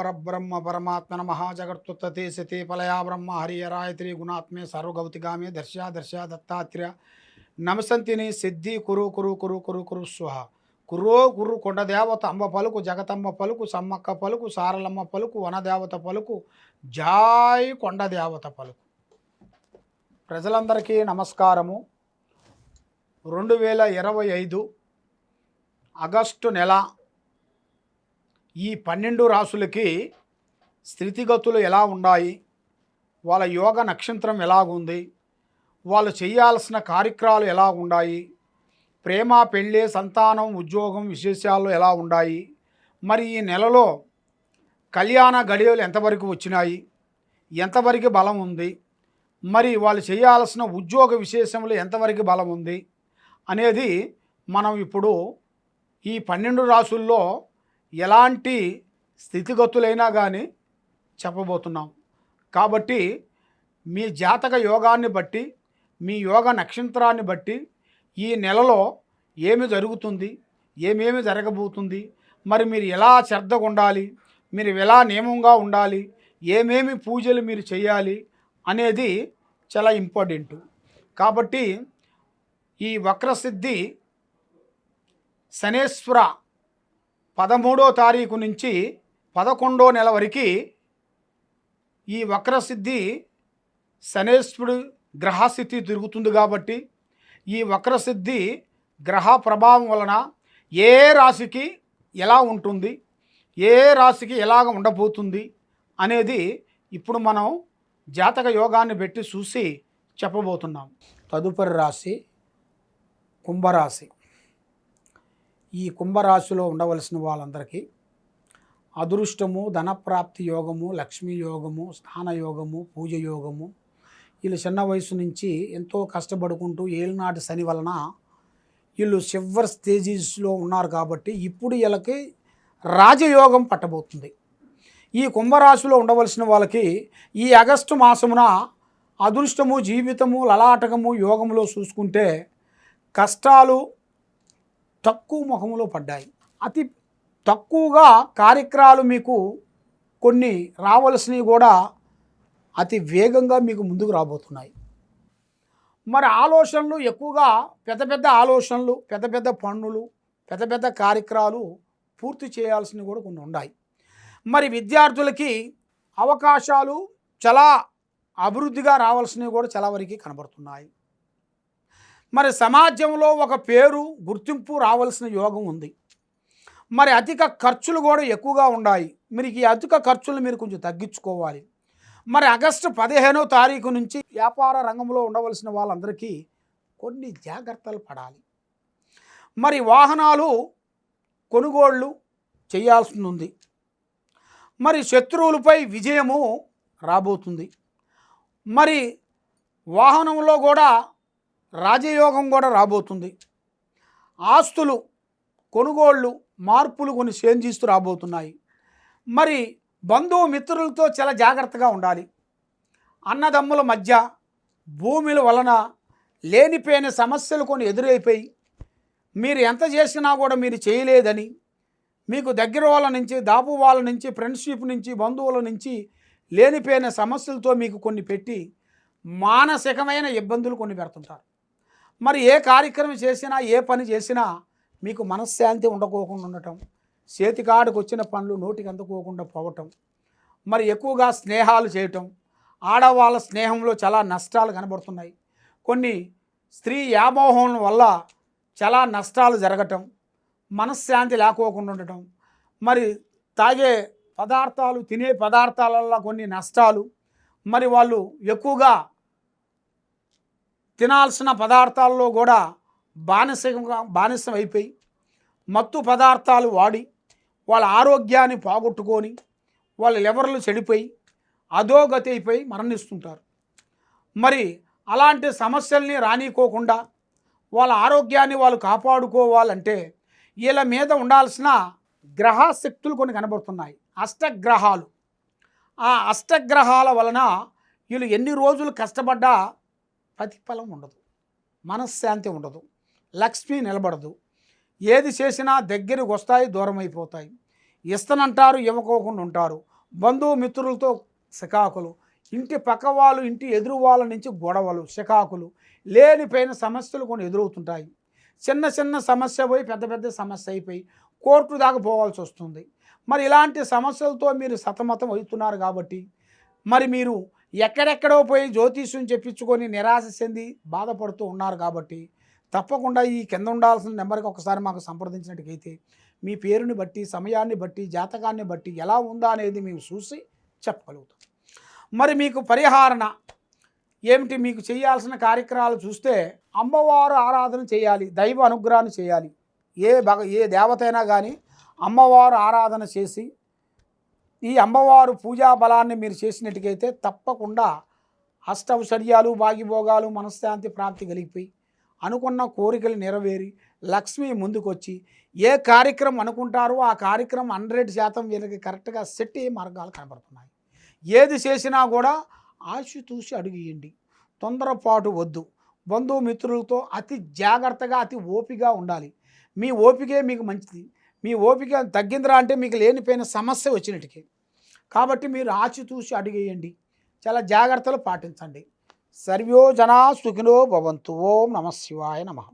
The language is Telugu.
పరబ్రహ్మ పరమాత్మన మహాజగత్తుత్తే సతి పలయా బ్రహ్మ హరియరాయత్రి గుణాత్మే సర్వగౌతిగామే దర్శా దర్శా దత్తాత్రేయ నమసంతిని సిద్ధి కురు కురు కురు కురు కురు స్వహ కుర్రో కుర్రు కొండదేవత అంబ పలుకు జగతమ్మ పలుకు సమ్మక్క పలుకు సారలమ్మ పలుకు వనదేవత పలుకు జాయ్ కొండదేవత పలుకు. ప్రజలందరికీ నమస్కారము. 2025 ఆగస్టు నెల ఈ 12 రాసులకి స్థితిగతులు ఎలా ఉన్నాయి, వాళ్ళ యోగ నక్షత్రం ఎలాగుంది, వాళ్ళు చేయాల్సిన కార్యక్రమాలు ఎలా ఉన్నాయి, ప్రేమ పెళ్ళి సంతానం ఉద్యోగం విశేషాలు ఎలా ఉన్నాయి, మరి ఈ నెలలో కళ్యాణ గడియలు ఎంతవరకు వచ్చినాయి, ఎంతవరకు బలం ఉంది, మరి వాళ్ళు చేయాల్సిన ఉద్యోగ విశేషములు ఎంతవరకు బలం ఉంది అనేది మనం ఇప్పుడు ఈ 12 రాసుల్లో ఎలాంటి స్థితిగతులైనా కానీ చెప్పబోతున్నాం. కాబట్టి మీ జాతక యోగాన్ని బట్టి, మీ యోగ నక్షత్రాన్ని బట్టి ఈ నెలలో ఏమి జరుగుతుంది, ఏమేమి జరగబోతుంది, మరి మీరు ఎలా శ్రద్ధగా ఉండాలి, మీరు ఎలా నియమంగా ఉండాలి, ఏమేమి పూజలు మీరు చేయాలి అనేది చాలా ఇంపార్టెంట్. కాబట్టి ఈ వక్రసిద్ధి శనేశ్వర 13వ తారీఖు నుంచి 11వ నెల వరకు ఈ వక్రసిద్ధి శనేశ్వరుడు గ్రహస్థితి తిరుగుతుంది. కాబట్టి ఈ వక్రసిద్ధి గ్రహ ప్రభావం వలన ఏ రాశికి ఎలా ఉంటుంది, ఏ రాశికి ఎలాగ ఉండబోతుంది అనేది ఇప్పుడు మనం జాతక యోగాన్ని పెట్టి చూసి చెప్పబోతున్నాం. తదుపరి రాశి కుంభరాశి. ఈ కుంభరాశిలో ఉండవలసిన వాళ్ళందరికీ అదృష్టము, ధనప్రాప్తి యోగము, లక్ష్మీ యోగము, స్థాన యోగము, పూజ యోగము, వీళ్ళు చిన్న వయసు నుంచి ఎంతో కష్టపడుకుంటూ ఏలినాటి శని వలన వీళ్ళు సిల్వర్ స్టేజెస్లో ఉన్నారు. కాబట్టి ఇప్పుడు వీళ్ళకి రాజయోగం పట్టబోతుంది. ఈ కుంభరాశిలో ఉండవలసిన వాళ్ళకి ఈ ఆగస్టు మాసమున అదృష్టము, జీవితము, లలాటకము, యోగములో చూసుకుంటే కష్టాలు తక్కువ ముఖములో పడ్డాయి. అతి తక్కువగా కార్యక్రమాలు మీకు కొన్ని రావలసినవి కూడా అతి వేగంగా మీకు ముందుకు రాబోతున్నాయి. మరి ఆలోచనలు ఎక్కువగా పెద్ద పెద్ద ఆలోచనలు, పెద్ద పెద్ద పనులు, పెద్ద పెద్ద కార్యక్రమాలు పూర్తి చేయాల్సినవి కూడా కొన్ని ఉన్నాయి. మరి విద్యార్థులకి అవకాశాలు చాలా అభివృద్ధిగా రావాల్సినవి కూడా చాలా వరకు కనబడుతున్నాయి. మరి సమాజంలో ఒక పేరు, గుర్తింపు రావాల్సిన యోగం ఉంది. మరి అధిక ఖర్చులు కూడా ఎక్కువగా ఉన్నాయి. మీరు ఈ అధిక ఖర్చులు మీరు కొంచెం తగ్గించుకోవాలి. మరి ఆగస్టు 15వ తారీఖు నుంచి వ్యాపార రంగంలో ఉండవలసిన వాళ్ళందరికీ కొన్ని జాగ్రత్తలు పడాలి. మరి వాహనాలు కొనుగోళ్ళు చేయాల్సి ఉంది. మరి శత్రువులపై విజయము రాబోతుంది. మరి వాహనంలో కూడా రాజయోగం కూడా రాబోతుంది. ఆస్తులు కొనుగోళ్ళు, మార్పులు కొన్ని చేంజిస్తూ రాబోతున్నాయి. మరి బంధువు మిత్రులతో చాలా జాగ్రత్తగా ఉండాలి. అన్నదమ్ముల మధ్య భూముల వలన లేనిపోయిన సమస్యలు కొన్ని ఎదురైపోయి మీరు ఎంత చేసినా కూడా మీరు చేయలేదని, మీకు దగ్గర వాళ్ళ నుంచి, దాపు వాళ్ళ నుంచి, ఫ్రెండ్షిప్ నుంచి, బంధువుల నుంచి లేనిపోయిన సమస్యలతో మీకు కొన్ని పెట్టి మానసికమైన ఇబ్బందులు కొన్ని పెడుతుంటారు. మరి ఏ కార్యక్రమం చేసినా, ఏ పని చేసినా మీకు మనశ్శాంతి ఉండకోకుండా ఉండటం, చేతికాడికి వచ్చిన పనులు నోటికి అందుకోకుండా పోవటం, మరి ఎక్కువగా స్నేహాలు చేయటం, ఆడవాళ్ళ స్నేహంలో చాలా నష్టాలు కనబడుతున్నాయి. కొన్ని స్త్రీ వ్యామోహం వల్ల చాలా నష్టాలు జరగటం, మనశ్శాంతి లేకోకుండా ఉండటం, మరి తాగే పదార్థాలు, తినే పదార్థాల వల్ల కొన్ని నష్టాలు, మరి వాళ్ళు ఎక్కువగా తినాల్సిన పదార్థాల్లో కూడా బానిసం అయిపోయి మత్తు పదార్థాలు వాడి వాళ్ళ ఆరోగ్యాన్ని పోగొట్టుకొని వాళ్ళ లివర్లు చెడిపోయి అధోగతి అయిపోయి మరణిస్తుంటారు. మరి అలాంటి సమస్యల్ని రానికోకుండా వాళ్ళ ఆరోగ్యాన్ని వాళ్ళు కాపాడుకోవాలంటే వీళ్ళ మీద ఉండాల్సిన గ్రహశక్తులు కొన్ని కనబడుతున్నాయి. అష్టగ్రహాలు. ఆ అష్టగ్రహాల వలన వీళ్ళు ఎన్ని రోజులు కష్టపడ్డా ప్రతిఫలం ఉండదు, మనశ్శాంతి ఉండదు, లక్ష్మి నిలబడదు. ఏది చేసినా దగ్గరకు వస్తాయి, దూరం అయిపోతాయి. ఇస్తనంటారు, ఇవ్వకోకుండా ఉంటారు. బంధుమిత్రులతో చికాకులు, ఇంటి పక్క వాళ్ళు ఇంటి ఎదురు వాళ్ళ నుంచి గొడవలు, చికాకులు, లేనిపోయిన సమస్యలు కొన్ని ఎదురవుతుంటాయి. చిన్న చిన్న సమస్య పోయి పెద్ద పెద్ద సమస్య అయిపోయి కోర్టు దాకా పోవాల్సి వస్తుంది. మరి ఇలాంటి సమస్యలతో మీరు సతమతం అవుతున్నారు కాబట్టి మరి మీరు ఎక్కడెక్కడో పోయి జ్యోతిష్యం చెప్పించుకొని నిరాశ చెంది బాధపడుతూ ఉన్నారు కాబట్టి తప్పకుండా ఈ కింద ఉండాల్సిన నెంబర్కి ఒకసారి మాకు సంప్రదించినట్టుకైతే మీ పేరుని బట్టి, సమయాన్ని బట్టి, జాతకాన్ని బట్టి ఎలా ఉందా అనేది మేము చూసి చెప్పగలుగుతాం. మరి మీకు పరిహారణ ఏమిటి, మీకు చేయాల్సిన కార్యక్రమాలు చూస్తే అమ్మవారు ఆరాధన చేయాలి, దైవ అనుగ్రహాన్ని చేయాలి. ఏ దేవత అయినా కానీ అమ్మవారు ఆరాధన చేసి ఈ అమ్మవారు పూజా బలాన్ని మీరు చేసినట్టుకైతే తప్పకుండా అష్టౌషధ్యాలు, భాగ్యభోగాలు, మనశ్శాంతి ప్రాప్తి కలిగిపోయి అనుకున్న కోరికలు నెరవేరి లక్ష్మి ముందుకొచ్చి ఏ కార్యక్రమం అనుకుంటారో ఆ కార్యక్రమం 100% వీళ్ళకి కరెక్ట్గా సెట్ అయ్యే మార్గాలు కనబడుతున్నాయి. ఏది చేసినా కూడా ఆచితూచి అడుగుయండి, తొందరపాటు వద్దు. బంధుమిత్రులతో అతి జాగ్రత్తగా, అతి ఓపికగా ఉండాలి. మీ ఓపికే మీకు మంచిది. మీ ఓపిక తగ్గిందిరా అంటే మీకు లేనిపోయిన సమస్య వచ్చినట్టుకే. కాబట్టి మీరు ఆచితూచి అడుగేయండి, చాలా జాగ్రత్తలు పాటించండి. సర్వో జనా సుఖినో భవంతు. ఓం నమః శివాయ నమః.